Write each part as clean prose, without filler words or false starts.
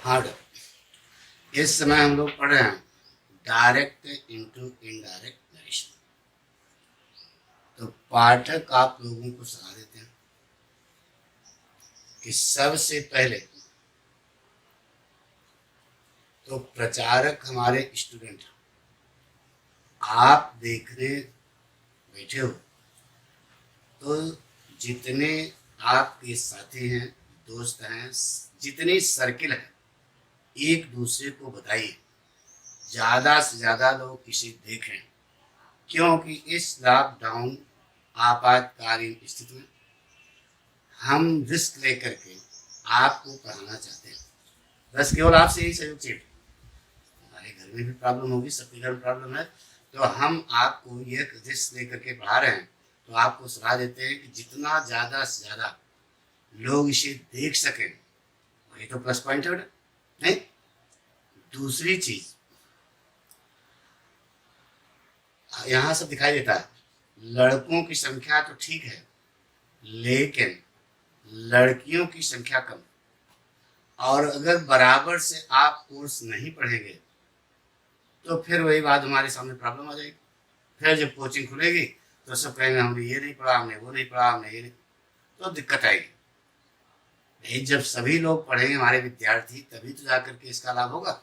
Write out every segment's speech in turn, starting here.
Hard. इस समय हम लोग पढ़ रहे हैं डायरेक्ट इनटू इनडायरेक्ट नरेशन। तो पाठक आप लोगों को सलाह देते हैं कि सबसे पहले तो प्रचारक हमारे स्टूडेंट आप देखने बैठे हो, तो जितने आपके साथी हैं, दोस्त हैं, जितनी सर्किल है, एक दूसरे को बताइए, ज़्यादा से ज़्यादा लोग इसे देखें, क्योंकि इस लॉकडाउन आपातकालीन स्थिति में हम रिस्क लेकर के आपको पढ़ाना चाहते हैं। बस केवल आपसे यही सहयोग चाहिए। हमारे घर में भी प्रॉब्लम होगी, सबके घर में प्रॉब्लम है, तो हम आपको ये रिस्क लेकर के पढ़ा रहे हैं। तो आपको सलाह देते हैं कि जितना ज़्यादा से ज़्यादा लोग इसे देख सकें, वही तो प्लस पॉइंट है नहीं। दूसरी चीज, यहाँ सब दिखाई देता है, लड़कों की संख्या तो ठीक है, लेकिन लड़कियों की संख्या कम। और अगर बराबर से आप कोर्स नहीं पढ़ेंगे तो फिर वही बात हमारे सामने प्रॉब्लम आ जाएगी। फिर जब कोचिंग खुलेगी तो सब कहेंगे हमने ये नहीं पढ़ा, हमने वो नहीं पढ़ा, हमने ये नहीं, तो दिक्कत आएगी। नहीं, जब सभी लोग पढ़ेंगे हमारे विद्यार्थी, तभी तो जाकर के इसका लाभ होगा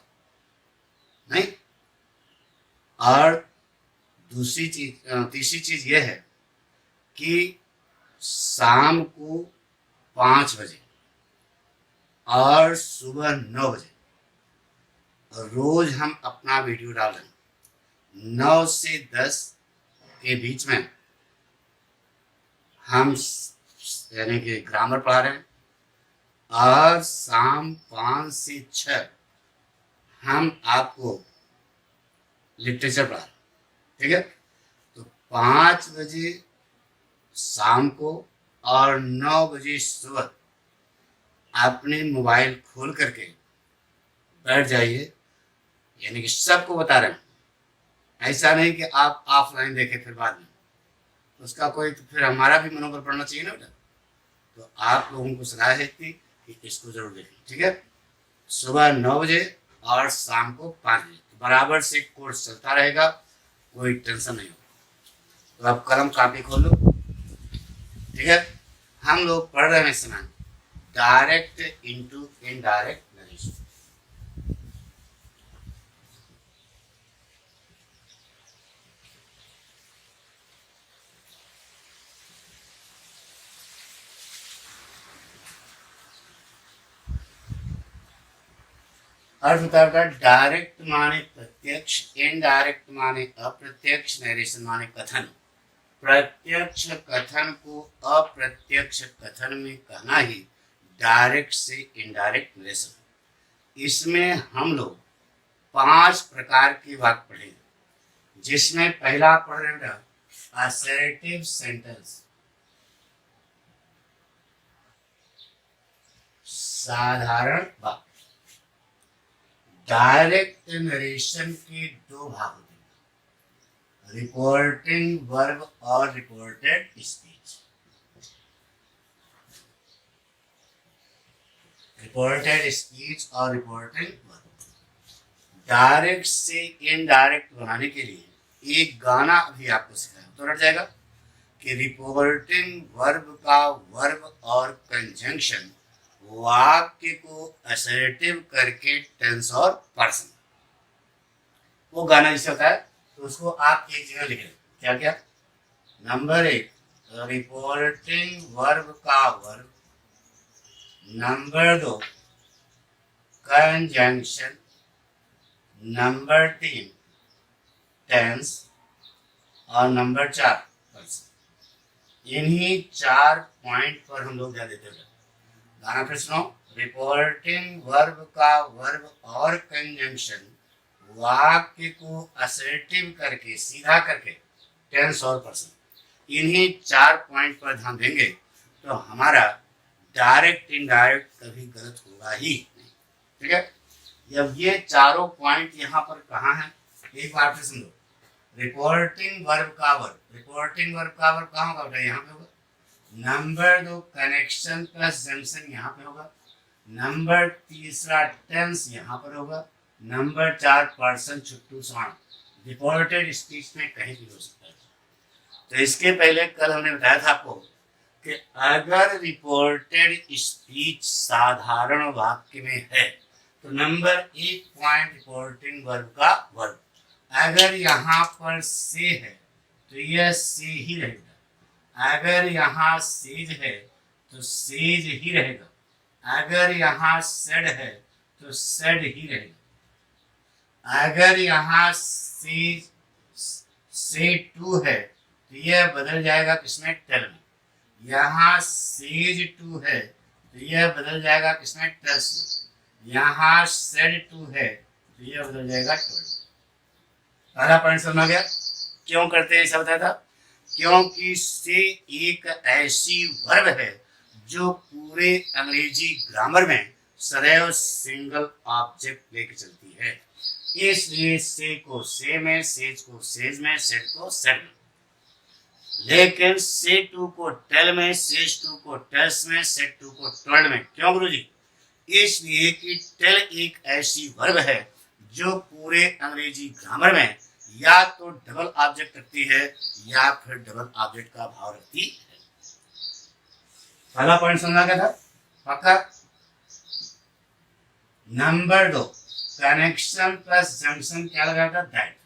नहीं। और दूसरी चीज, तीसरी चीज ये है कि शाम को 5 बजे और सुबह 9 बजे रोज हम अपना वीडियो डाल रहे हैं। 9 से 10 के बीच में हम यानी कि ग्रामर पढ़ा रहे हैं, और शाम 5 से 6 हम आपको लिटरेचर पढ़ा रहे हैं। ठीक है, तो 5 बजे शाम को और 9 बजे सुबह अपने मोबाइल खोल करके बैठ जाइए, यानी कि सबको बता रहे हैं। ऐसा नहीं कि आप ऑफलाइन देखें फिर बाद में, उसका कोई, तो फिर हमारा भी मनोबल बढ़ना चाहिए ना बेटा। तो आप लोगों को सलाह है कि इसको जरूर देखें। ठीक है, सुबह 9 बजे और शाम को 5 बजे, तो बराबर से कोर्स चलता रहेगा, कोई टेंशन नहीं होगा। तो आप कलम कापी खोल लो। ठीक है, हम लोग पढ़ रहे हैं इस समय डायरेक्ट इनटू इनडायरेक्ट नरेशन। अर्थ होता है डायरेक्ट माने प्रत्यक्ष, इनडायरेक्ट माने अप्रत्यक्ष, नरेशन माने कथन। प्रत्यक्ष कथन को अप्रत्यक्ष कथन में कहना ही डायरेक्ट से इनडायरेक्ट नरेशन। इसमें हम लोग 5 प्रकार के वाक्य पढ़ेंगे, जिसमें पहला पढ़ रहे हैं असर्टिव सेंटेंस, साधारण वाक्य। डायरेक्ट नरेशन के 2 भाग होते हैं, रिपोर्टिंग वर्ब और रिपोर्टेड स्पीच। रिपोर्टेड स्पीच और रिपोर्टिंग वर्ब। डायरेक्ट से इनडायरेक्ट बनाने के लिए एक गाना अभी आपको सिखाया तो रट जाएगा कि रिपोर्टिंग वर्ब का वर्ब और कंजंक्शन वाक्य को असर्टिव करके टेंस और पर्सन। वो गाना जैसे होता है, तो उसको आप एक जगह लिख लें। क्या क्या? नंबर 1 रिपोर्टिंग वर्ब का verb, number 2 conjunction, number 3 tense, और नंबर 4 पर्सन। इन्हीं 4 पॉइंट पर हम लोग ध्यान देते हैं। गाना फिर सुनो। रिपोर्टिंग वर्ब का वर्ब और कंजंक्शन वाक्य को असर्टिव करके, सीधा करके, टेंस और पर्सन। इन्हीं 4 पॉइंट पर ध्यान देंगे तो हमारा डायरेक्ट इनडायरेक्ट कभी गलत होगा ही नहीं। ठीक है, जब ये चारों पॉइंट यहाँ पर कहाँ है, एक बार फिर सुनो। रिपोर्टिंग वर्ब का वर्ब, रिपोर्टिंग वर्ब का वर्ब कहाँ होगा बेटा? यहाँ पे होगा। नंबर 2 कनेक्शन प्लस जंक्शन यहाँ पे होगा। नंबर तीसरा टेंस यहाँ पर होगा। नंबर 4 पर्सन छुट्टू समान रिपोर्टेड स्पीच में कहीं भी हो सकता है। तो इसके पहले कल हमने बताया था आपको कि अगर रिपोर्टेड स्पीच साधारण वाक्य में है तो नंबर 1 पॉइंट रिपोर्टिंग वर्ब का वर्ब। अगर यहाँ पर से है तो यह से ही रहेगा। अगर यहाँ सेज है तो सेज ही रहेगा। अगर यहाँ सेड है तो सेड ही रहेगा। अगर यहाँ से टू है तो यह बदल जाएगा किसमें, टेल में। यहाँ सेज टू है तो यह बदल जाएगा किसमें, टेल्स में। यहाँ सेड टू है तो यह बदल जाएगा टोल्ड। पहला पॉइंट समझ गया क्यों करते हैं, सब बताया था। क्योंकि से एक ऐसी वर्ब है जो पूरे अंग्रेजी ग्रामर में सदैव सिंगल ऑब्जेक्ट लेके चलती है। इसलिए से को से में, सेज को सेज में, सेड को सेड में। लेकिन से टू को टेल में, सेज टू को टेल्स में, सेड टू को टोल्ड में। क्यों गुरुजी? इसलिए कि टेल एक ऐसी वर्ब है जो पूरे अंग्रेजी ग्रामर में या तो डबल ऑब्जेक्ट रखती है या फिर डबल ऑब्जेक्ट का भाव रखती है। पहला पॉइंट समझा गया था पक्का। नंबर 2 कनेक्शन प्लस जंक्शन क्या लगाया था, दैट।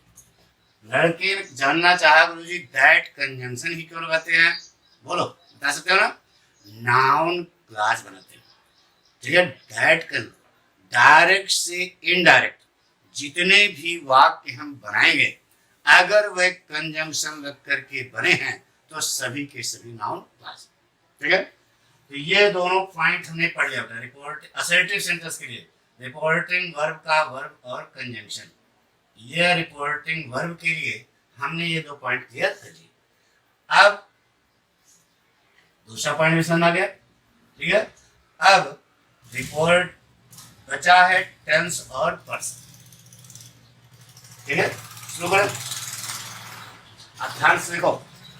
लड़के जानना चाहा गुरुजी दैट कंजंक्शन ही क्यों लगाते हैं, बोलो बता सकते हो ना। नाउन क्लास बनाते हैं, ठीक है। दैट डायरेक्ट से इनडायरेक्ट जितने भी वाक्य हम बनाएंगे अगर वह कंजंक्शन लग करके बने हैं तो सभी के सभी नाउन क्लास, ठीक है। तो ये दोनों पॉइंट हमने पढ़ लिया था रिपोर्ट असर्टिव सेंटेंस के लिए। रिपोर्टिंग वर्ब का वर्ब और कंजंक्शन, ये रिपोर्टिंग वर्ब के लिए हमने ये 2 पॉइंट क्लियर कर लिए। अब दूसरा पॉइंट भी समझ आ गया, ठीक है। अब रिपोर्ट बचा है टेंस और पर्सन, ठीक है। शुरू करें। अब ध्यान से देखो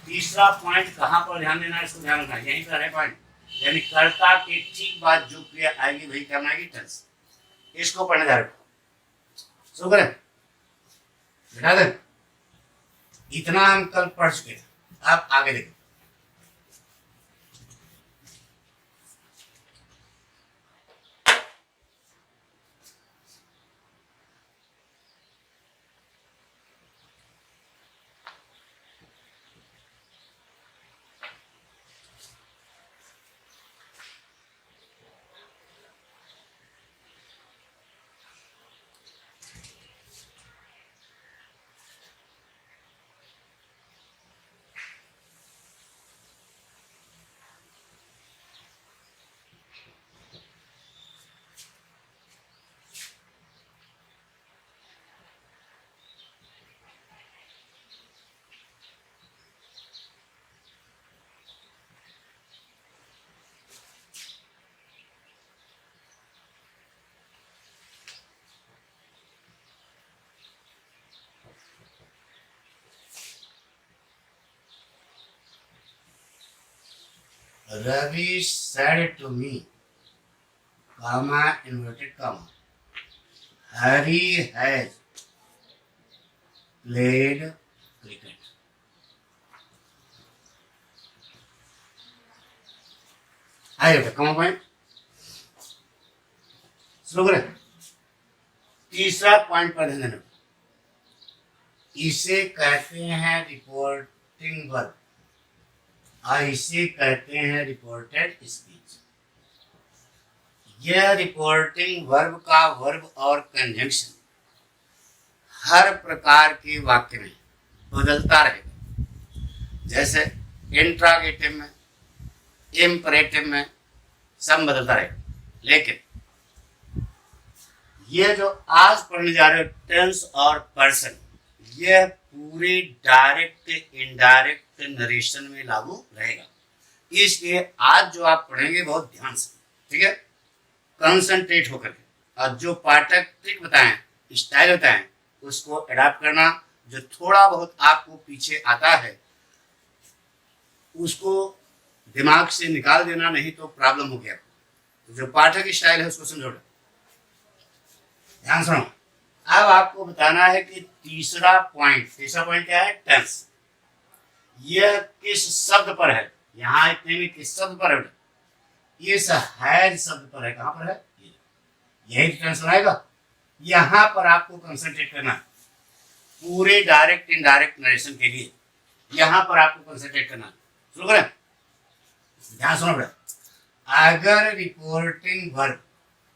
तीसरा पॉइंट कहां पर ध्यान देना है, इसको ध्यान रखना, यहीं पर है पॉइंट। यानी कर्ता के ठीक बाद जो क्रिया आएगी वही करना है टेंस। इसको पढ़ने जा रहे हो, शुरू करें। बिठा दें। इतना हम कल पढ़ चुके थे, अब आगे देखो। Ravi said to me, comma, inverted comma, Harry has played cricket. आइए बेटा कॉमा पॉइंट शुरू करें। तीसरा पॉइंट पर ध्यान देना, इसे कहते हैं रिपोर्टिंग वर्ब और इसे कहते हैं रिपोर्टेड स्पीच। यह रिपोर्टिंग वर्ब का वर्ब और कंजंक्शन हर प्रकार के वाक्य में बदलता रहेगा। जैसे इंट्रागेटिव में, इम्परेटिव में सब बदलता रहेगा। लेकिन ये जो आज पढ़ने जा रहे हो टेंस और पर्सन, यह पूरे डायरेक्ट इनडायरेक्ट नरेशन में लागू रहेगा। इसलिए आज जो आप पढ़ेंगे बहुत ध्यान से, ठीक है, कंसंट्रेट होकर के, और जो पाठक ट्रिक बताएं, स्टाइल बताएं, उसको अडॉप्ट करना। जो थोड़ा बहुत आपको पीछे आता है उसको दिमाग से निकाल देना, नहीं तो प्रॉब्लम हो गया। तो जो पाठक स्टाइल है उसको समझो। ध्यान सुनो। अब आपको बताना है कि तीसरा पॉइंट क्या है? टेंस। यह किस शब्द पर है? यहाँ इतने में किस शब्द पर है? इस हैज शब्द पर है। कहां पर है? यही टेंस बनाएगा। यहां पर आपको कंसंट्रेट करना है पूरे डायरेक्ट इनडायरेक्ट नरेशन के लिए। यहां पर आपको कंसंट्रेट करना है। शुरू करें। ध्यान सुनो बेटा। अगर रिपोर्टिंग वर्ब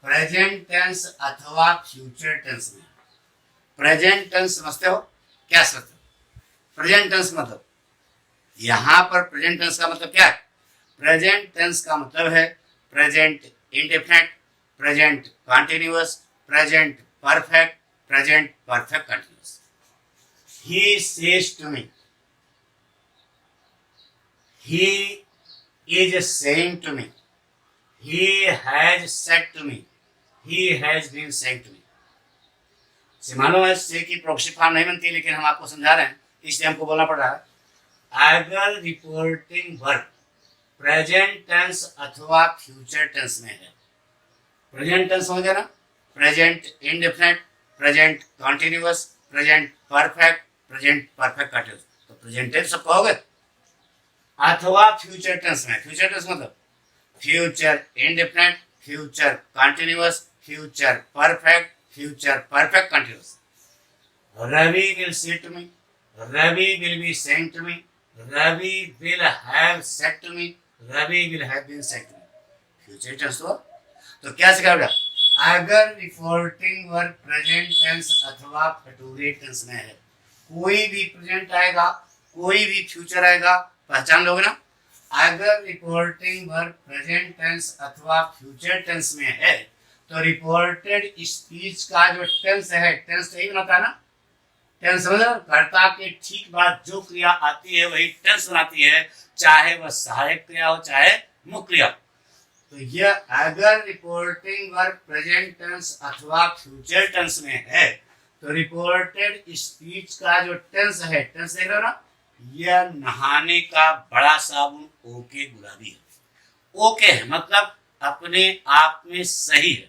प्रेजेंट टेंस अथवा फ्यूचर टेंस में, प्रेजेंट टेंस समझते हो? क्या समझते हो? प्रेजेंट टेंस मतलब, यहां पर प्रेजेंट टेंस का मतलब क्या है? प्रेजेंट टेंस का मतलब है present indefinite, present continuous, present perfect, present perfect continuous. He says to me, he is saying to me, he has said to me, he has been saying to me। से मालूम है से की proxy form नहीं बनती, लेकिन हम आपको समझा रहे हैं इसलिए हमको बोलना पड़ रहा है। अगर रिपोर्टिंग वर्ब प्रेजेंट टेंस अथवा फ्यूचर टेंस में है, प्रेजेंट टेंस समझ गया ना? Present indefinite, present continuous, present perfect, present perfect continuous, तो प्रेजेंट टेंस सब कहोगे। अथवा फ्यूचर टेंस में, फ्यूचर टेंस मतलब future indefinite, future continuous, future perfect, future perfect continuous. Ravi will say to me, Ravi will be saying to me, Ravi will have said to me, Ravi will have been said to me. Future tense हुआ। तो क्या सिखा बेटा? अगर reporting verb present tense अथवा future tense में है, कोई भी प्रेजेंट आएगा, कोई भी फ्यूचर आएगा, पहचान लोगे ना? अगर रिपोर्टिंग वर्ब प्रेजेंट टेंस अथवा फ्यूचर टेंस में है तो रिपोर्टेड स्पीच का जो टेंस है, टेंस यही बनाता है ना? टेंस समझ लो, कर्ता के ठीक बाद जो क्रिया आती है वही टेंस बनाती है, चाहे वह सहायक क्रिया हो चाहे मुख्य क्रिया। तो यह अगर रिपोर्टिंग वर्ब प्रेजेंट टेंस अथवा फ्यूचर टेंस में है तो रिपोर्टेड स्पीच का जो टेंस है, टेंस देख रहे हो ना? यह नहाने का बड़ा साबुन ओके गुलाबी है। ओके है मतलब अपने आप में सही है,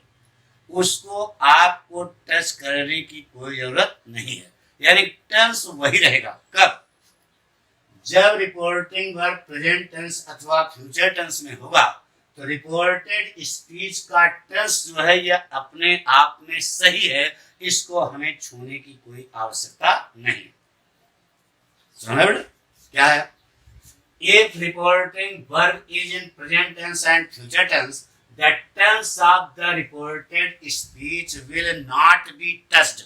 उसको आपको टच करने की कोई जरूरत नहीं है, यानी टेंस वही रहेगा। कब? जब रिपोर्टिंग वर्ब प्रेजेंट टेंस अथवा फ्यूचर टेंस में होगा तो रिपोर्टेड स्पीच का टेंस जो है यह अपने आप में सही है, इसको हमें छूने की कोई आवश्यकता नहीं। क्या है? If reporting verb is in present tense and future tense, the tense of the reported speech will not be touched.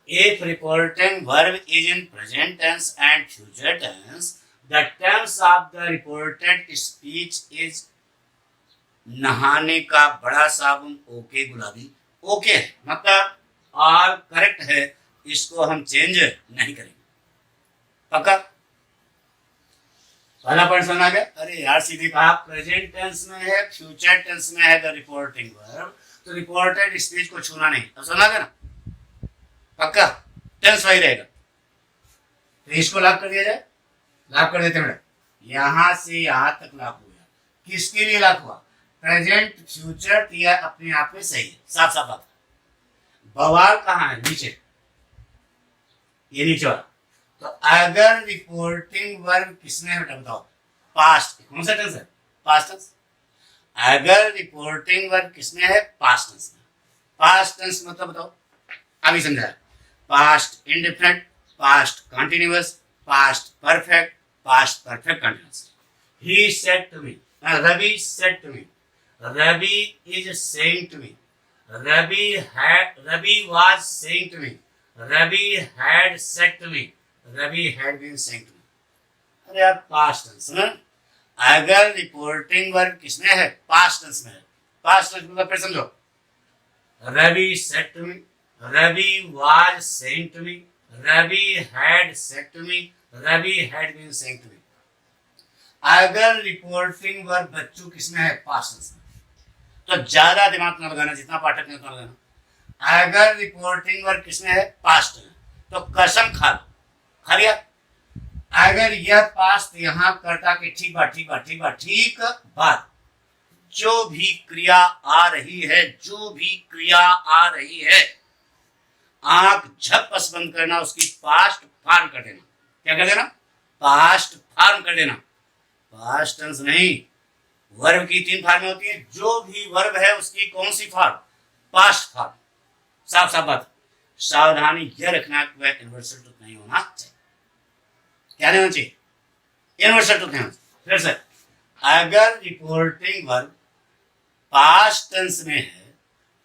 If reporting verb is in present tense and future tense, the tense of the reported speech is नहाने का बड़ा साबुन okay गुलाबी। Okay मतलब और correct है, इसको हम चेंज नहीं करेंगे। पक्का? पहला पॉइंट समझ आ गया? अरे यार सीधे कहा प्रेजेंट टेंस में है, फ्यूचर टेंस में है द रिपोर्टिंग वर्ब, तो रिपोर्टेड स्पीच को छूना नहीं। अब समझ आ गया ना? पक्का? टेंस वही रहेगा। तो इसको लॉक कर दिया जाए। लॉक कर देते हैं। यहां से यहां तक लॉक हो गया। किसके लिए लॉक हुआ? प्रेजेंट फ्यूचर यह अपने आप में सही है, साफ साफ बात। बवाल कहाँ है? नीचे, ये नीचे वाला। तो अगर रिपोर्टिंग वर्ब किसमें है बेटा बताओ? पास्ट। कौन सा टेंस है? Past tense. अगर रिपोर्टिंग वर्ब किसमें है? पास्ट टेंस में। पास्ट टेंस मतलब बताओ, अभी समझाया। Past indefinite, past continuous, past perfect, past perfect continuous. He said to me, Ravi said to me, Ravi is saying to me, Ravi was saying to me, Ravi had said to me, Ravi had been saying to me. अरे यार past tense ना, अगर reporting verb किसमें है? Past tense में है। Past tense मतलब फिर समझो, Ravi said to me, Ravi was saying to me, Ravi had said to me, Ravi had been saying to me. अगर रिपोर्टिंग वर्ब बच्चों किसमें है? पास्ट टेंस में। तो ज्यादा दिमाग न लगाना, जितना पाठक ने उतना लगाना। अगर रिपोर्टिंग वर्ब किसमें है? पास्ट में, तो कसम खा लो, खा लिया। अगर यह पास्ट यहां करता कि ठीक बात ठीक बात ठीक बात ठीक बात, जो भी क्रिया आ रही है, जो भी क्रिया आ रही है, आंख झपस बंद करना, उसकी पास्ट फॉर्म कर देना। क्या कर देना? पास्ट फॉर्म कर देना। पास्ट टेंस नहीं, वर्ब की 3 फॉर्में होती है। जो भी वर्ब है उसकी कौन सी फॉर्म? Past form. साफ साफ बात। सावधानी यह रखना कि वह इन्वर्सल ट्रुथ नहीं होना चाहिए। क्या नहीं होना चाहिए? इन्वर्सल ट्रुथ नहीं होना चाहिए। फिर से, अगर रिपोर्टिंग वर्ब पास्ट टेंस में है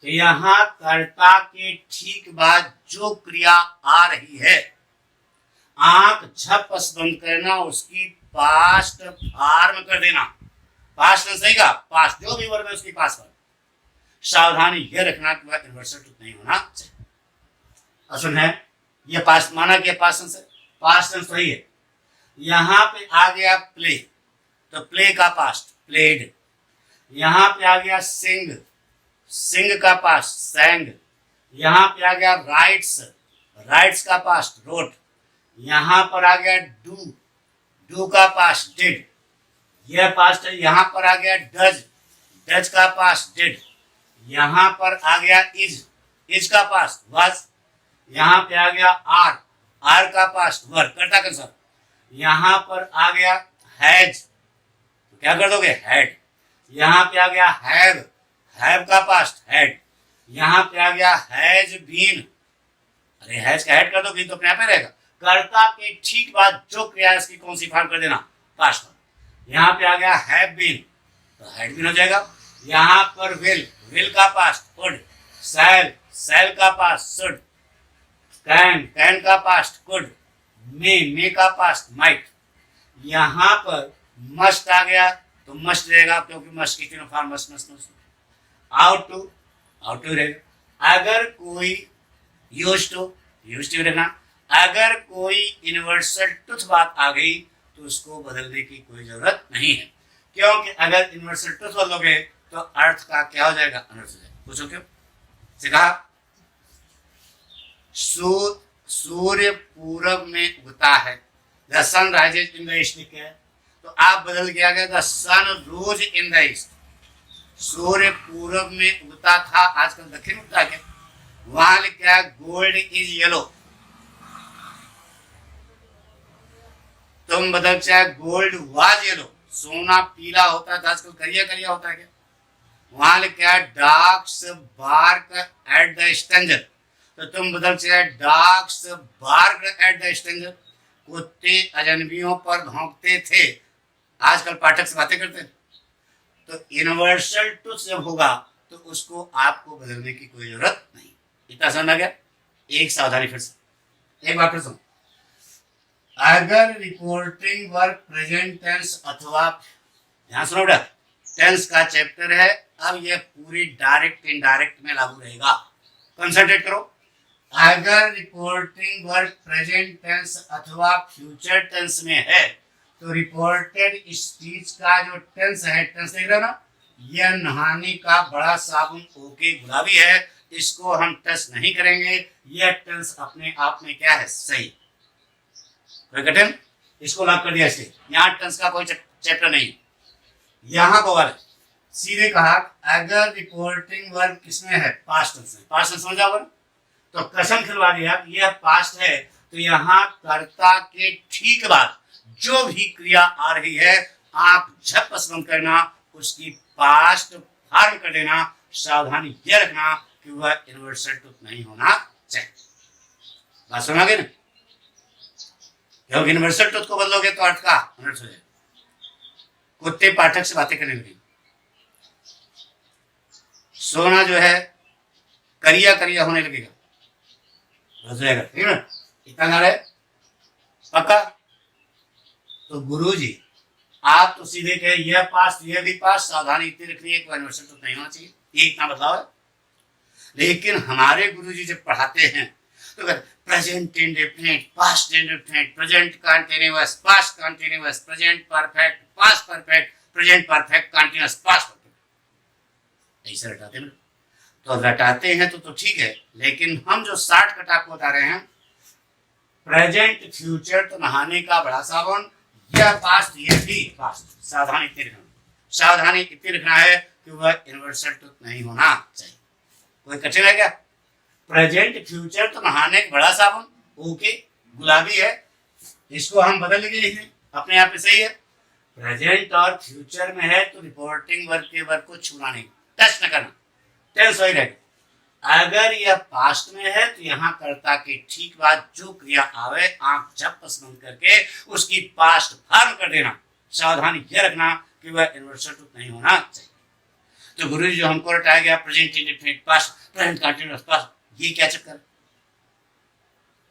तो यहां कर्ता के ठीक बाद जो क्रिया आ रही है, आंख झपस बंद करना, उसकी पास्ट फॉर्म कर देना। पास्ट टेंस नहीं का, पास्ट जो भी वर्ब है उसकी पास्ट फॉर्म। सावधानी यह रखना कि वह इन्वर्सल ट्रुथ नहीं होना चाहिए। असुन है, ये पास्ट माना कि पास्ट टेंस है, पास्ट टेंस वही है। यहां पे आ गया प्ले, तो प्ले का पास्ट प्लेड। यहां पे आ गया सिंग, सिंग का पास्ट सैंग। यहां पे आ गया राइट्स, राइट्स का पास्ट रोट। यहां पर आ गया डू, डू का पास्ट डिड, यह पास्ट है। यहां पर आ गया डज, डज का पास्ट डिड। यहां पर आ गया इज, इज का पास्ट वाज। यहां पे आ गया आर, आर का पास्ट वर, कर्ता कंसा। यहां पर आ गया हैज, तो क्या कर दोगे? हैड। यहां पे आ गया हैव, हैव का पास्ट हैड। यहां पे आ गया हैज बीन, अरे हैज का हैड कर दो, बीन तो अपने आप ही रहेगा। कर्ता के ठीक बाद जो क्रिया है इसकी कौन सी फॉर्म कर देना? Past form. यहां पे आ गया हैव बीन, तो हैड बीन हो जाएगा। यहां पर विल, विल का पास्ट वुड। सैल, सैल का पास्ट शुड। कैन, कैन का पास्ट कुड। मे का पास्ट माइट। यहां पर मस्ट आ गया तो मस्ट रहेगा, क्योंकि मस्ट की तीनों form must must must. Ought to, ought to रहेगा। अगर कोई यूज्ड टू, यूज्ड टू रहना। अगर कोई यूनिवर्सल ट्रुथ बात आ गई तो उसको बदलने की कोई जरूरत नहीं है, क्योंकि अगर यूनिवर्सल ट्रुथ बदलोगे तो अर्थ का क्या हो जाएगा? अनर्थ हो जाएगा। पूछो क्यों? सिखा। सूर्य पूरब में उगता है, the sun rises in the east है, तो आप बदल के आ गया the sun rose in the east. सूर्य पूरब में उगता था, आजकल दक्षिण उगता है। वहां क्या? गोल्ड इज येलो, तुम बदल चाहे गोल्ड वाज येलो, सोना पीला होता था, आजकल करिया करिया होता है क्या? वहां क्या? डार्क्स बार्क एट द स्ट्रेंजर, तो तुम बदल चाहे डार्क्स बार्क एट द स्ट्रेंजर। कुत्ते अजनबियों पर भौंकते थे, आजकल पाठक से बातें करते हैं। तो यूनिवर्सल ट्रुथ जब होगा तो उसको आपको बदलने की कोई जरूरत नहीं। इतना समझ आ गया? एक सावधानी फिर से, एक बार फिर सुनो। अगर रिपोर्टिंग वर्ब प्रेजेंट टेंस अथवा, ध्यान सुनो बेटा, टेंस का चैप्टर है, अब यह पूरी डायरेक्ट इनडायरेक्ट में लागू रहेगा। कंसंट्रेट करो। अगर रिपोर्टिंग वर्ब प्रेजेंट टेंस अथवा फ्यूचर टेंस में है तो रिपोर्टेड स्पीच का जो टेंस है, टेंस देख रहे हो ना, यह नहाने का बड़ा साबुन ओके गुलाबी है, इसको हम टच नहीं करेंगे। यह टेंस अपने आप में क्या है? सही। कोई कठिन? इसको लॉक कर दिया इसलिए, यहाँ टेंस का कोई चैप्टर नहीं। यहाँ को वाले सीधे कहा अगर रिपोर्टिंग वर्ब किसमें है? पास्ट टेंस में। पास्ट टेंस समझ आओगे ना, तो कसम खिलवा दिया यह पास्ट है, तो यहाँ कर्ता के ठीक बाद जो भी क्रिया आ रही है, आप झपस बंद करना, उसकी पास्ट फॉर्म कर देना। सावधानी यह रखना कि वह यूनिवर्सल ट्रुथ नहीं होना चाहिए। बात सुना गई ना? क्योंकि यूनिवर्सल ट्रुथ को बदलोगे तो अर्थ का अनर्थ हो जाएगा। कुत्ते पाठक से बातें करने लगे, सोना जो है करिया करिया होने लगेगा, हो जाएगा। ठीक है ना? इतना ना रहे पक्का। तो गुरुजी आप तो सीधे कहे यह पास यह भी पास, सावधानी इतनी रखनी है कि यूनिवर्सल ट्रुथ नहीं होना चाहिए, ये इतना बदलाव है। लेकिन हमारे गुरुजी जब पढ़ाते हैं तो कहते present indefinite, past indefinite, present continuous, past continuous, present perfect, past perfect, present perfect continuous, past perfect, ऐसे रटाते हैं। तो रटाते हैं तो ठीक है, लेकिन हम जो शॉर्टकट आपको बता रहे हैं, प्रेजेंट फ्यूचर तो नहाने का बड़ा साबुन, यह पास्ट यह भी पास्ट। सावधानी इतनी रखना, सावधानी इतनी रखना है कि वह यूनिवर्सल ट्रुथ नहीं होना चाहिए। कोई कठिन है क्या? प्रेजेंट फ्यूचर तो नहाने का बड़ा साबुन ओके गुलाबी है, इसको हम बदल गए अपने आप में सही है। प्रेजेंट और फ्यूचर में है तो रिपोर्टिंग वर्ब के वर्ब को छूना नहीं, टच न करना, टेंस वही रहेगा। अगर यह पास्ट में है तो यहाँ कर्ता की ठीक बात जो क्रिया आवे आंख झपस बंद करके उसकी पास्ट फॉर्म कर देना। सावधानी यह रखना कि वह यूनिवर्सल ट्रुथ नहीं होना चाहिए। तो गुरु जो हमको रटाया गया present indefinite past present continuous past, ये क्या चक्कर?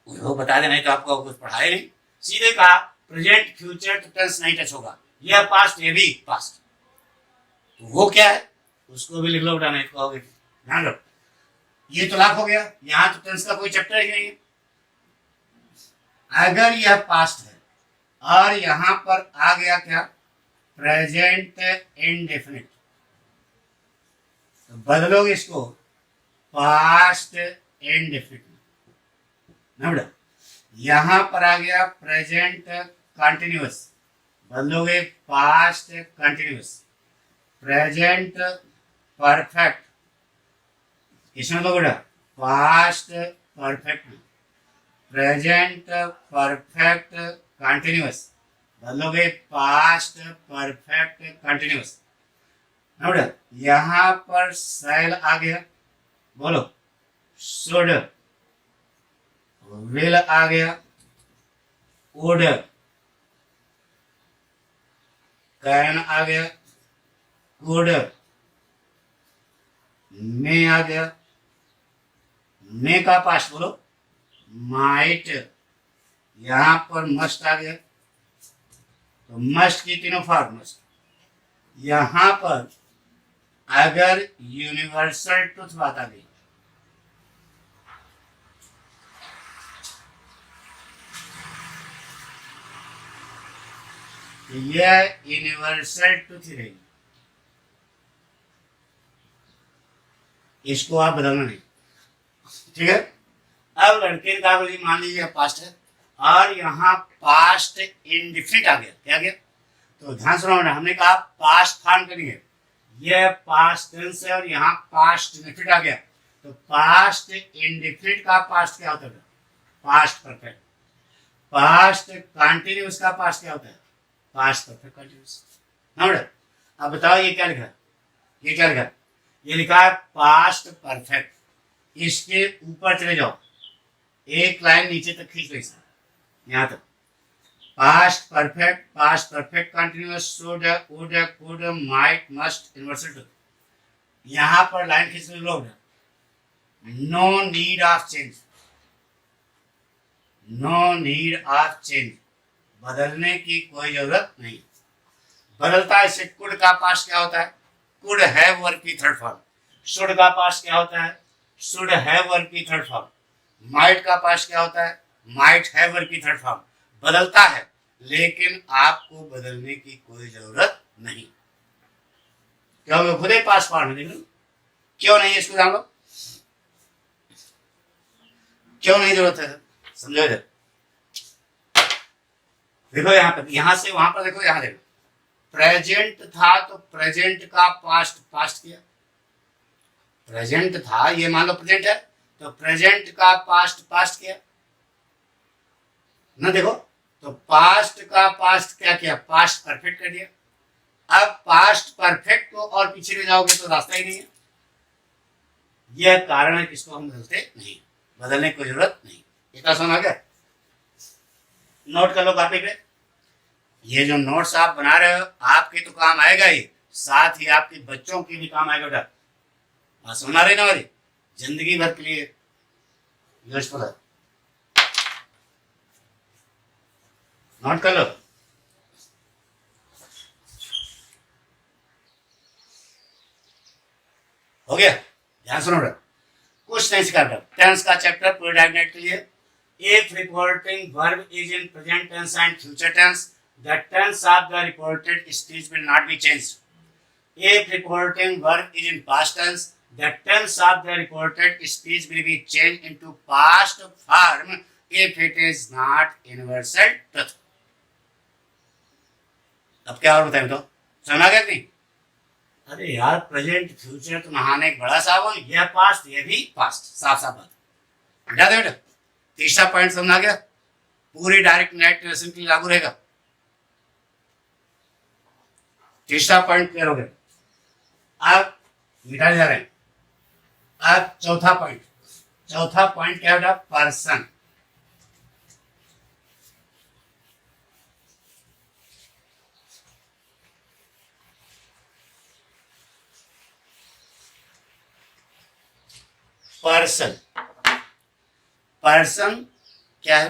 वो बता देना, तो आपको कुछ पढ़ाए नहीं, सीधे कहा प्रेजेंट फ्यूचर तो टेंस नहीं टच होगा, यह पास्ट ये भी पास्ट। तो वो क्या है उसको भी लिख लो बेटा, नहीं तो कहोगे। ध्यान रखो, ये तो लाख हो गया, यहां तो टेंस का कोई चैप्टर ही नहीं है। अगर यह पास्ट है और यहां पर आ गया क्या प्रेजेंट इंडेफिनिट, तो बदलोगे इसको पास्ट इंडेफिनिट ना बेटा। यहां पर आ गया प्रेजेंट कंटिन्यूअस, बदलोगे पास्ट कंटिन्यूअस। प्रेजेंट परफेक्ट, इसमें तो बेटा पास्ट परफेक्ट में, प्रेजेंट परफेक्ट कंटिन्यूअस, बदलोगे पास्ट परफेक्ट कंटिन्यूअस ना बेटा। यहां पर सेल आ गया, बोलो शुड, विल आ गया, वुड, कैन आ गया, कुड, मे आ गया, मे का पास्ट बोलो माइट, यहां पर मस्ट आ गया, तो मस्ट की तीनों फॉर्म मस्ट। यहां पर अगर यूनिवर्सल ट्रुथ बात आ गई, यह यूनिवर्सल ट्रुथ ही रहेगी, इसको आप बदलना नहीं, ठीक है। अब लड़के का बोली मान लीजिए पास्ट है और यहाँ पास्ट इंडिफिनिट आ गया, क्या गया? तो ध्यान सुनो, हमने कहा पास्ट फॉर्म करेंगे, यह पास्ट टेंस है और यहाँ पास्ट इंडिफिनिट आ गया, तो पास्ट इंडिफिनिट का पास्ट क्या होता है? Past perfect. पास्ट कंटिन्यूअस का पास्ट क्या होता है? Past perfect continuous. अब बताओ ये क्या लिखा है? ये क्या लिखा है? ये लिखा है पास्ट परफेक्ट। इसके ऊपर चले जाओ, एक लाइन नीचे तक खींच लो, यहां तक past perfect continuous, should, would, could, might, must, universal truth. यहां पर लाइन खींच लो, no need of change, no need of change, बदलने की कोई जरूरत नहीं। बदलता है इससे कुड का पास्ट क्या होता है? कुड हैव वर्ब की थर्ड फॉर्म। शुड का पास्ट क्या होता है? शुड हैव वर्ब की थर्ड फॉर्म। माइट का पास्ट क्या होता है? माइट हैव वर्ब की थर्ड फॉर्म। बदलता है लेकिन आपको बदलने की कोई जरूरत नहीं, क्योंकि खुद ही पास्ट फॉर्म है। क्यों नहीं, इसको जान लो क्यों नहीं जरूरत है, समझो इधर देखो, यहाँ पर, यहां से वहां पर देखो, यहां देखो प्रेजेंट था तो प्रेजेंट का पास्ट पास्ट किया, प्रेजेंट था, ये मान लो प्रेजेंट है तो प्रेजेंट का पास्ट पास्ट किया ना। देखो तो पास्ट का पास्ट क्या किया? पास्ट परफेक्ट कर दिया। अब पास्ट परफेक्ट को और पीछे ले जाओगे तो रास्ता ही नहीं है। यह कारण है किसको हम बदलते नहीं, बदलने की जरूरत नहीं। इतना समझ आ गया? नोट कर लो कॉपी पे। ये जो नोट्स आप बना रहे हो आपके तो काम आएगा ही, साथ ही आपके बच्चों की भी काम आएगा बेटा। बात समझ आ रही ना हमारी? जिंदगी भर के लिए यूजफुल है। नोट कर लो। हो गया? ध्यान सुनो बेटा, कुछ नहीं सिखा बेटा। टेंस का चैप्टर पूरे डायग्नेट के लिए। If reporting verb is in present tense and future tense, the tense of the reported speech will not be changed. If reporting verb is in past tense, the tense of the reported speech will be changed into past form if it is not universal truth. अब क्या और बताएं तो समझ आ गया नहीं? अरे यार प्रेजेंट फ्यूचर तो नहाने एक बड़ा साबुन, यह पास्ट ये भी पास्ट, साफ साफ बात। हटा दे बेटा। तीसरा पॉइंट समझ आ गया? पूरी डायरेक्ट नेट रिलेशन के लिए लागू रहेगा। तीसरा पॉइंट क्लियर हो गया। अब मिटाने जा रहे हैं। अब चौथा पॉइंट, चौथा पॉइंट क्या बेटा? पर्सन। पर्सन, पर्सन क्या है?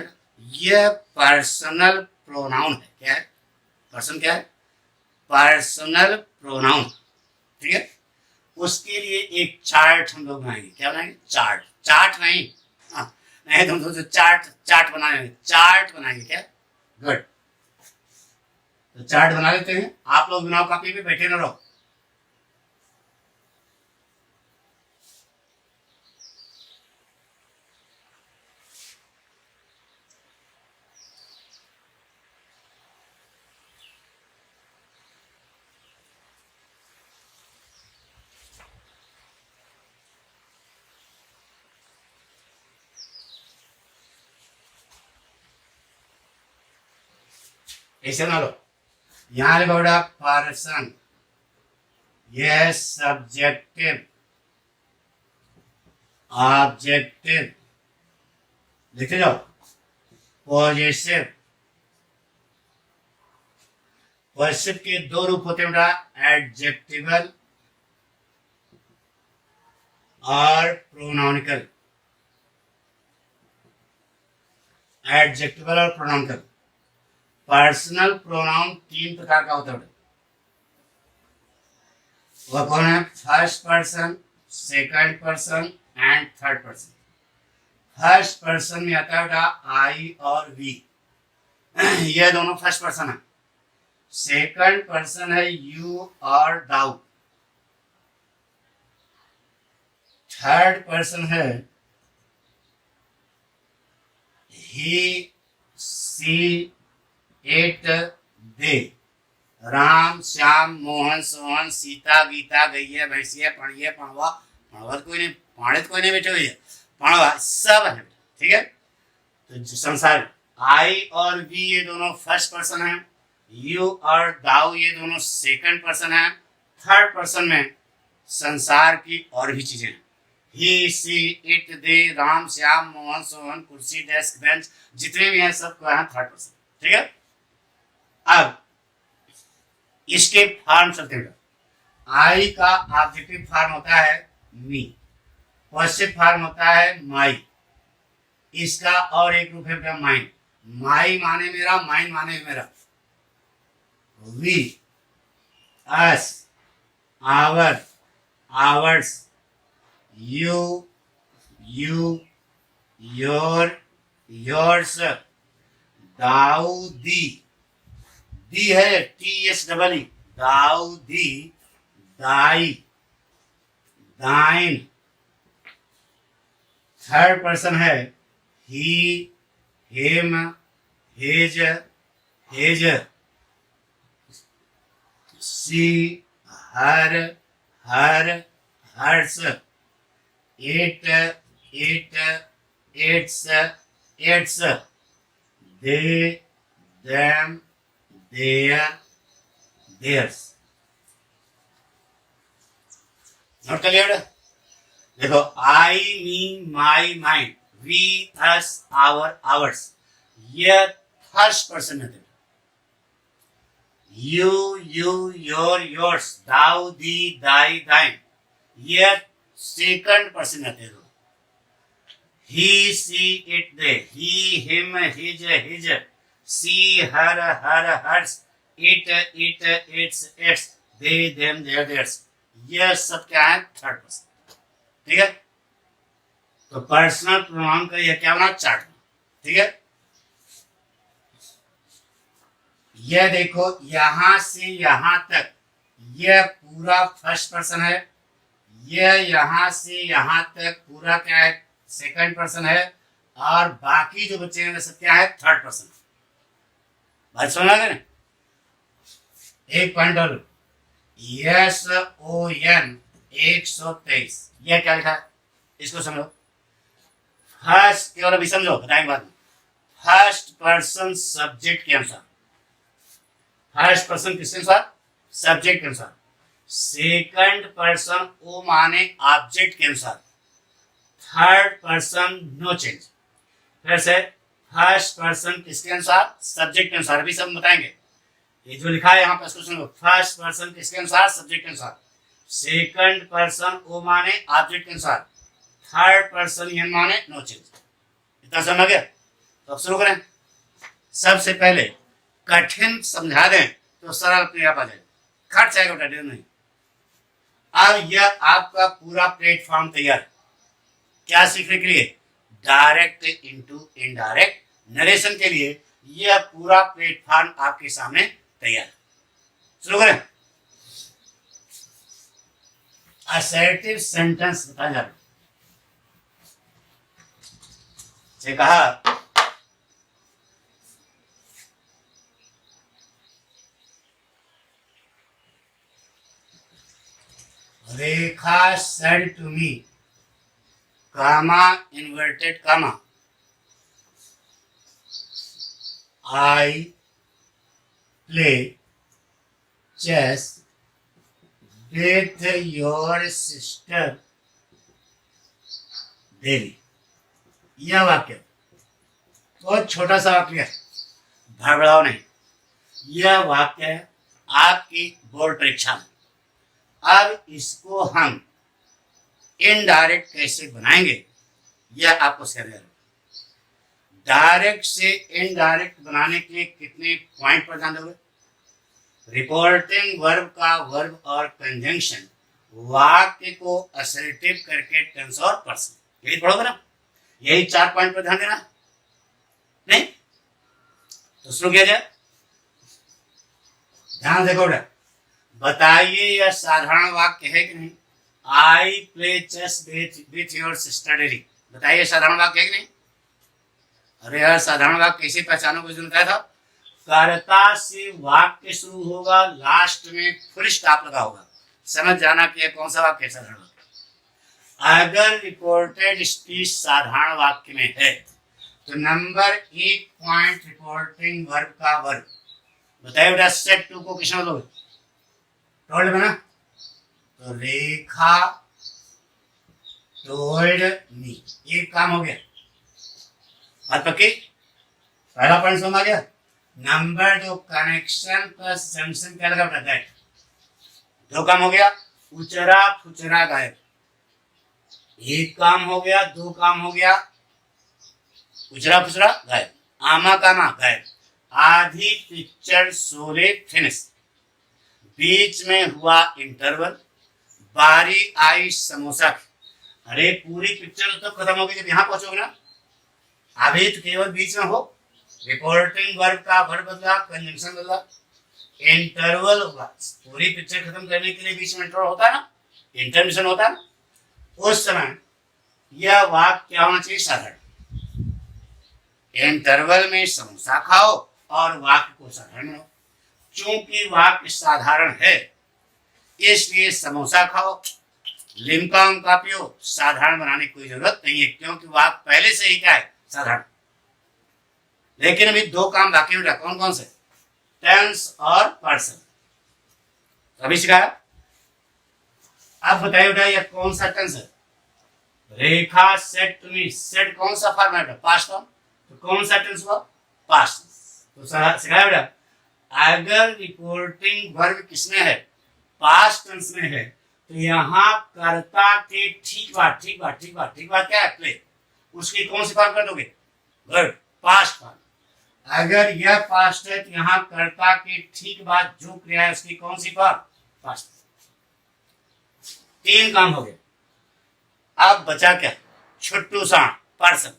यह पर्सनल प्रोनाउन है। क्या है? पर्सन क्या है? Personal pronoun. ठीक है, उसके लिए एक चार्ट हम लोग बनाएंगे। क्या बनाएंगे? चार्ट। चार्ट नहीं, हाँ, नहीं तुम सोचो चार्ट, चार्ट बनाएंगे, चार्ट बनाएंगे। क्या? गुड। तो चार्ट बना लेते हैं। आप लोग बनाओ, कॉपी पे बैठे न रहो। ऐसे ना लो, यहां लिखो बेटा पर्सन, यह सब्जेक्टिव, ऑब्जेक्टिव लिखे जाओ। पॉजिटिव, पॉजिटिव के दो रूप होते हैं बेटा, एडजेक्टिवल और प्रोनाउनिकल। एडजेक्टिवल और प्रोनाउनिकल। पर्सनल प्रोनाउन तीन प्रकार का होता है। वह कौन है? First person, second person and third person. First person में आता है बेटा आई और वी, ये दोनों फर्स्ट पर्सन है। सेकंड पर्सन है यू और दाउ। थर्ड पर्सन है ही, सी, इट, दे। राम, श्याम, मोहन, सोहन, सीता, गीता, गैया, भैंसिया, पढ़िया, पढ़वा, पढ़वा कोई नहीं, पढ़े कोई नहीं बैठे हुए, पढ़वा सब है। ठीक है, तो संसार आई और वी ये दोनों फर्स्ट पर्सन है। यू और दाऊ ये दोनों सेकंड पर्सन है। थर्ड पर्सन में संसार की और भी चीजें हैं। ही, सी, इट, दे, राम, श्याम, मोहन, सोहन, कुर्सी, डेस्क, बेंच, जितने भी हैं सब है थर्ड पर्सन। ठीक है, अब इसके फॉर्म चलते हैं। आई का ऑब्जेक्टिव फॉर्म होता है मी, पॉजिटिव फॉर्म होता है माई। इसका और एक रूप है माइंड। माई माने मेरा, माइंड माने मेरा। We, us, our, hours, you, you, your, yours, दाऊ, दी, दी है TSEE, दाऊ, दी, दाई, दाइन। थर्ड पर्सन है ही, him, his, his, she, her, her, hers, it, it, its, its, they, them, their, theirs. Note कर लिया? देखो, आई, मी, माई, mind, we, us, our, hours, ये first person में थे। You, you, your, yours, दाऊ, दी, दाई, दाइन, ये सेकंड पर्सन में थे। ही, she, it, they, he, him, his, his, she, her, her, hers, it, it, its, its, they, them, their, theirs, ये सब क्या है? Third person. ठीक है, तो पर्सनल प्रोनाउन का ये क्या बना? चार्ट। ठीक है, ये देखो यहां से यहां तक ये पूरा फर्स्ट पर्सन है। ये यहां से यहां तक पूरा क्या है? सेकंड पर्सन है। और बाकी जो बच्चे हैं वे सब क्या है? Third person. बात समझ आ गई ना? एक पॉइंट और, SON 123, यह क्या लिखा है इसको समझो। फर्स्ट केवल अभी समझो, बताएंगे बाद में। फर्स्ट पर्सन सब्जेक्ट के अनुसार, फर्स्ट पर्सन किसके अनुसार? सब्जेक्ट के अनुसार। सेकंड पर्सन ओ माने ऑब्जेक्ट के अनुसार। Third person no change. फिर से फर्स्ट पर्सन किसके अनुसार? सब्जेक्ट के अनुसार। अभी सब बताएंगे। ये जो लिखा है यहाँ पर इसको सुनो। फर्स्ट पर्सन किसके अनुसार? सब्जेक्ट के अनुसार। सेकंड पर्सन ओ माने ऑब्जेक्ट के अनुसार। थर्ड पर्सन यन माने नो चेंज। इतना समझ गया? तो अब शुरू करें। सबसे पहले कठिन समझा दें तो सरल अपने आप आ जाए, खर्च आएगा बेटा, डर नहीं। अब यह आपका पूरा प्लेटफॉर्म तैयार है क्या सीखने के लिए? डायरेक्ट इनटू इनडायरेक्ट नरेशन के लिए यह पूरा प्लेटफॉर्म आपके सामने तैयार है। शुरू करें। असर्टिव सेंटेंस बताया जा रहा है। कहा रेखा said to me, comma, inverted comma, I play chess with your sister daily। यह वाक्य बहुत छोटा सा वाक्य है, भड़बड़ाओ नहीं। यह वाक्य है आपकी बोर्ड परीक्षा में। अब इसको हम इनडायरेक्ट कैसे बनाएंगे यह आपको समझना है। डायरेक्ट से इनडायरेक्ट बनाने के लिए कितने पॉइंट पर ध्यान दोगे? रिपोर्टिंग वर्ब का वर्ब और कंजंक्शन, वाक्य को असर्टिव करके टेंस और पर्सन, यही पढ़ोगे ना? यही 4 पॉइंट पर ध्यान देना नहीं? तो शुरू किया जाए। ध्यान देखो बेटा, बताइए यह साधारण वाक्य है कि नहीं? I play chess with your sister daily. बताइए साधारण वाक्य है कि नहीं? अरे यार, साधारण वाक्य कैसे पहचानोगे? जो बताया था, कर्ता से वाक्य शुरू होगा, लास्ट में फुल स्टॉप लगा होगा। समझ जाना कि यह कौन सा वाक्य है? साधारण वाक्य। अगर रिपोर्टेड स्पीच साधारण वाक्य में है तो नंबर 1 पॉइंट रिपोर्टिंग वर्ब का वर्ब। बताइए बेटा, सेट 2 को किस में लोगे? टोल्ड में ना? तो रेखा टोल्ड मी, एक काम हो गया। बात पक्की? पहला पॉइंट समझ आ गया। नंबर 2 कनेक्शन प्लस जंक्शन क्या लगा बेटा? दैट। 2 काम हो गया। उचरा फुचरा गायब, 1 काम हो गया। 2 काम हो गया। उचरा फुचरा गायब, आमा कामा गायब, आधी पिक्चर शोले फिनिश, बीच में हुआ इंटरवल, बारी आई समोसा की। अरे पूरी पिक्चर तो खत्म हो गई जब यहाँ पहुंचोगे ना। अभी तो केवल बीच में हो। रिपोर्टिंग वर्ब का वर्ब बदला, कंजंक्शन बदला, इंटरवल होगा। पूरी पिक्चर खत्म करने के लिए बीच में इंटरवल होता है ना, इंटरमिशन होता है ना। उस समय यह वाक्य क्या होना चाहिए? साधारण। इंटरवल में समोसा खाओ और वाक्य को साधारण बनाओ। चूंकि वाक्य साधारण है इसलिए समोसा खाओ, लिम्का उमका पियो, साधारण बनाने की कोई जरूरत नहीं है, क्योंकि वाक्य पहले से ही क्या है? साधारण। लेकिन अभी 2 काम बाकी में, कौन कौन से? टेंस और पर्सन। अभी सिखाया। अब बताइए बेटा, यह कौन सा टेंस है? रेखा सेड टू मी, सेड कौन सा फॉर्मेट है? Past form. तो कौन सा टेंस हुआ? पास्ट। तो सिखाया बेटा, अगर रिपोर्टिंग वर्ब किसमें है? पास्ट टेंस में है, तो यहाँ कर्ता के ठीक बाद क्या है? प्ले। उसकी कौन सी फॉर्म कर दोगे? Verb, past form. अगर यह पास्ट है तो यहाँ कर्ता के ठीक बाद जो क्रिया है उसकी कौन सी फॉर्म? पास्ट। 3 काम हो गए। अब बचा क्या? छुट्टू सांड, पर्सन।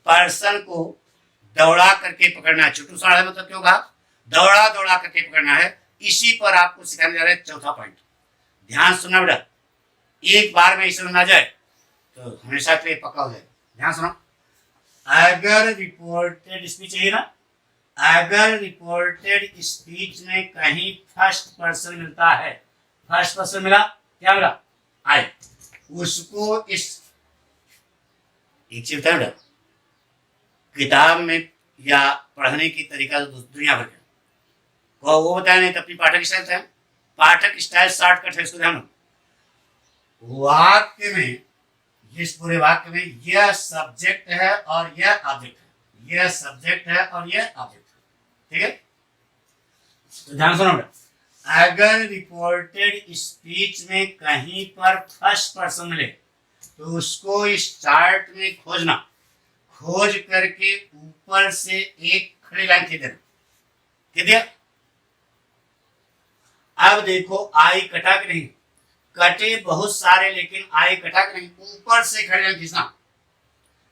पर्सन को दौड़ा करके पकड़ना है। छुट्टू सांड है मतलब क्यों कहा? दौड़ा दौड़ा करके पकड़ना है। इसी पर आपको सिखाने जा रहे हैं चौथा पॉइंट। ध्यान सुनना बेटा, एक बार में इसे समझ आ जाए तो हमेशा के लिए पक्का हो जाए। ध्यान सुनो। अगर रिपोर्टेड स्पीच है ना, अगर रिपोर्टेड स्पीच में कहीं फर्स्ट पर्सन मिलता है फर्स्ट पर्सन मिला, क्या मिला, आई। उसको इस एक चीज बताया किताब में या पढ़ने की तरीका तो दुनिया भर का वो बताया नहीं, तो अपनी पाठक स्टाइल था, पाठक स्टाइल शॉर्टकट है, इसको ध्यान रखो। वाक्य में, इस पूरे वाक्य में यह सब्जेक्ट है और यह ऑब्जेक्ट है, यह सब्जेक्ट है और यह ऑब्जेक्ट है, ठीक है। तो ध्यान सुनो बेटा, अगर रिपोर्टेड स्पीच में कहीं पर फर्स्ट पर्सन मिले तो उसको इस चार्ट में खोजना, खोज करके ऊपर से एक खड़ी लाइन खींच देना, खींच दिया। अब देखो आई कटा के नहीं, कटे बहुत सारे लेकिन आई कटा के नहीं, ऊपर से खड़ी लाइन खींचना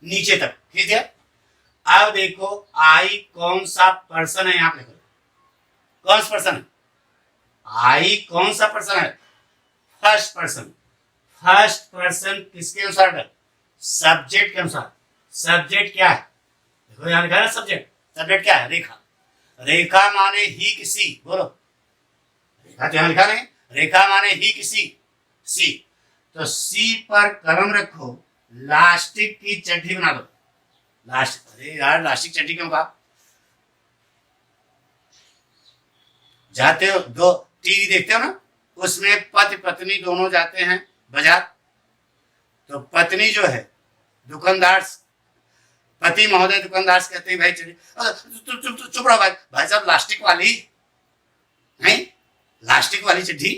नीचे तक, खींच दिया। अब देखो आई कौन सा पर्सन है, यहां पे देखो कौन सा पर्सन है, आई कौन सा पर्सन है, फर्स्ट पर्सन। फर्स्ट पर्सन किसके अनुसार है, सब्जेक्ट के अनुसार। सब्जेक्ट क्या है, देखो यहां लिखा है सब्जेक्ट, सब्जेक्ट क्या है, रेखा। रेखा माने ही किसी, बोलो, रेखा तो यहां लिखा नहीं, रेखा माने ही किसी, सी। तो सी पर कलम रखो, लास्टिक की चड्डी बना दो, लास्टिक, अरे यार लास्टिक चड्डी क्यों कहा, जाते हो दो टीवी देखते हो ना, उसमें पति पत्नी दोनों जाते हैं बाजार, तो पत्नी जो है दुकानदार, पति महोदय दुकानदार से कहते हैं भाई चलिए, चुप रहो भाई साहब लास्टिक वाली नहीं, लास्टिक वाली चिट्ठी।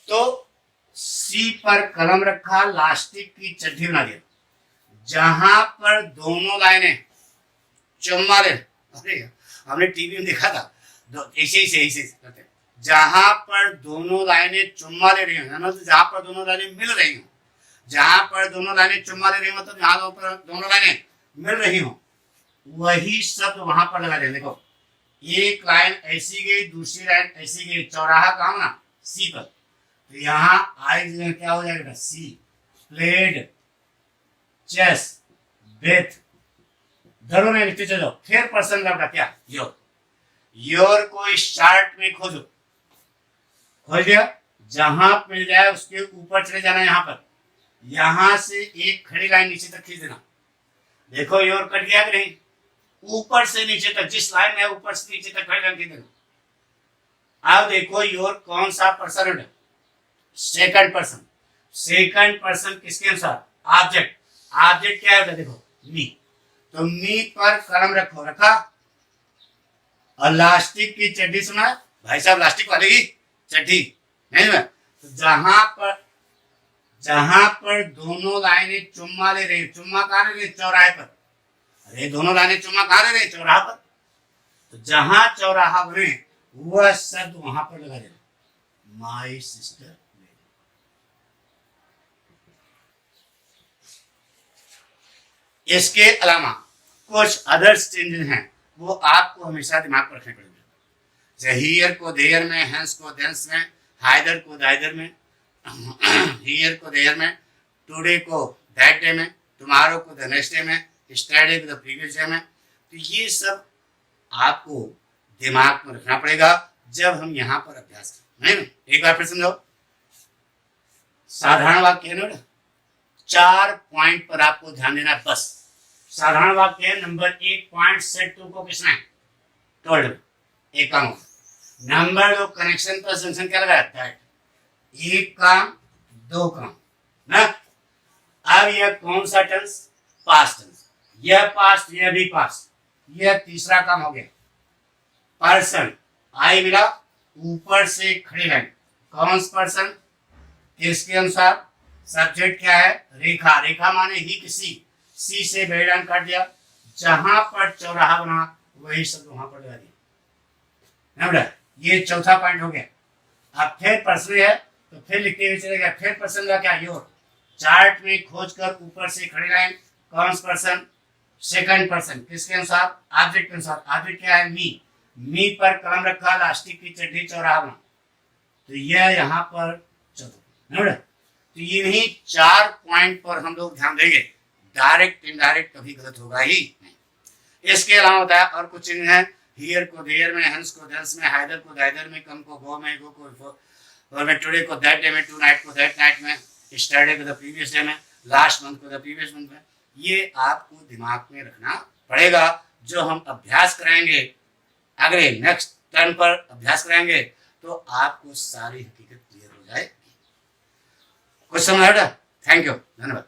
तो सी पर कलम रखा, लास्टिक की चिट्ठी बना दिया, जहां पर दोनों लाइनें चुम्मा ले, अरे हमने टीवी में देखा था ऐसे करते, जहां पर दोनों लाइनें चुम्मा ले रही हो, तो जहां पर दोनों लाइनें मिल रही हो, जहां पर दोनों लाइनें चुम्मा ले रही हो मतलब जहां पर दोनों लाइनें मिल रही हो, वही शब्द वहां पर लगा दें। देखो एक लाइन ऐसी गई, दूसरी लाइन ऐसी गई, चौराहा कहाँ ना, सी पर, तो यहाँ आई क्या हो जाएगा, सी। प्लेड, चेस, बेथ, धरो में लिखते चलो, फिर पर्सन का क्या, योर। योर को इस चार्ट में खोजो, खोज दिया, जहां मिल जाए उसके ऊपर चले जाना, यहाँ पर, यहां से एक खड़ी लाइन नीचे तक खींच देना। देखो योर कट गया कि नहीं, ऊपर से नीचे तक, जिस लाइन में ऊपर से नीचे तक खड़ी लाइन खींच देना। अब देखो योर कौन सा पर्सन है, सेकंड पर्सन। सेकंड पर्सन किसके अनुसार, ऑब्जेक्ट। ऑब्जेक्ट क्या है, देखो मी, तो मी पर कलम रखो, रखा, और लास्टिक की चड्डी सुना भाई साहब, लास्टिक वाली की चड्डी नहीं है, तो जहां पर दोनों लाइनें चुम्मा ले रही, चुम्मा कहां ले रही, चौराहे पर, अरे दोनों लाइनें चुम्मा कहां ले रही, चौराहा पर, तो जहां चौराहा बने वह शब्द वहां पर लगा देना, माई सिस्टर। इसके अलावा कुछ अदर्स चेंजेस हैं, वो आपको हमेशा दिमाग पर रखने पड़ेंगे। जैसे हियर को देयर में, हेंस को देंस में, हाइदर को दाइदर में, हियर को देयर में, टुडे को दैट डे में, टुमारो को द नेक्स्ट डे में, स्टरडे को द प्रीवियस डे में। तो ये सब आपको दिमाग में रखना पड़ेगा जब हम यहाँ पर अभ्यास करें। नहीं, एक बार फिर समझो, साधारण वाक्य है ना, 4 पॉइंट पर आपको ध्यान देना बस। साधारण वाक्य है, नंबर 1 पॉइंट सेट टू को किसने टोल्ड, एक काम होगा। नंबर 2 कनेक्शन पर जंक्शन क्या लगाया, दैट, एक काम दो काम ना। अब यह कौन सा टेंस, पास्ट टेंस, यह पास्ट, यह भी पास्ट, यह तीसरा काम हो गया। पर्सन, आई मिला, ऊपर से खड़ी लाइन, कौन सा पर्सन, किसके अनुसार, सब्जेक्ट क्या है, रेखा, रेखा माने ही किसी, सी से बेड़ान काट दिया, जहां पर चौराहा बना वही शब्द वहां पर लगा दिया। ये चौथा पॉइंट हो गया। अब फिर पर्सन है तो फिर लिखते हुए चलेगा, फिर पर्सन का क्या, योर। चार्ट में खोजकर ऊपर से खड़ी लाइन, कौन सा पर्सन, सेकंड पर्सन, किसके अनुसार, ऑब्जेक्ट के अनुसार। ऑब्जेक्ट क्या है, मी। मी पर कलम रखा, लास्टिक की चड्डी, चौराहा बना, तो यह यहाँ पर चौथा। तो इन्हीं 4 पॉइंट पर हम लोग ध्यान देंगे, डायरेक्ट इनडायरेक्ट कभी गलत होगा ही नहीं। इसके अलावा होता है और कुछ चीजें हैं, हियर को देयर में, हंस को धंस में, हायदर को दायदर में, कम को गो में, गो को और में, टुडे को दैट डे में, टू नाइट को दैट नाइट में, स्टरडे को द प्रीवियस डे में, लास्ट मंथ को द प्रीवियस मंथ में। ये आपको दिमाग में रखना पड़ेगा। जो हम अभ्यास कराएंगे, अगले नेक्स्ट टर्न पर अभ्यास कराएंगे तो आपको सारी हकीकत क्लियर हो जाएगी। कुछ समझ आया? थैंक यू, धन्यवाद।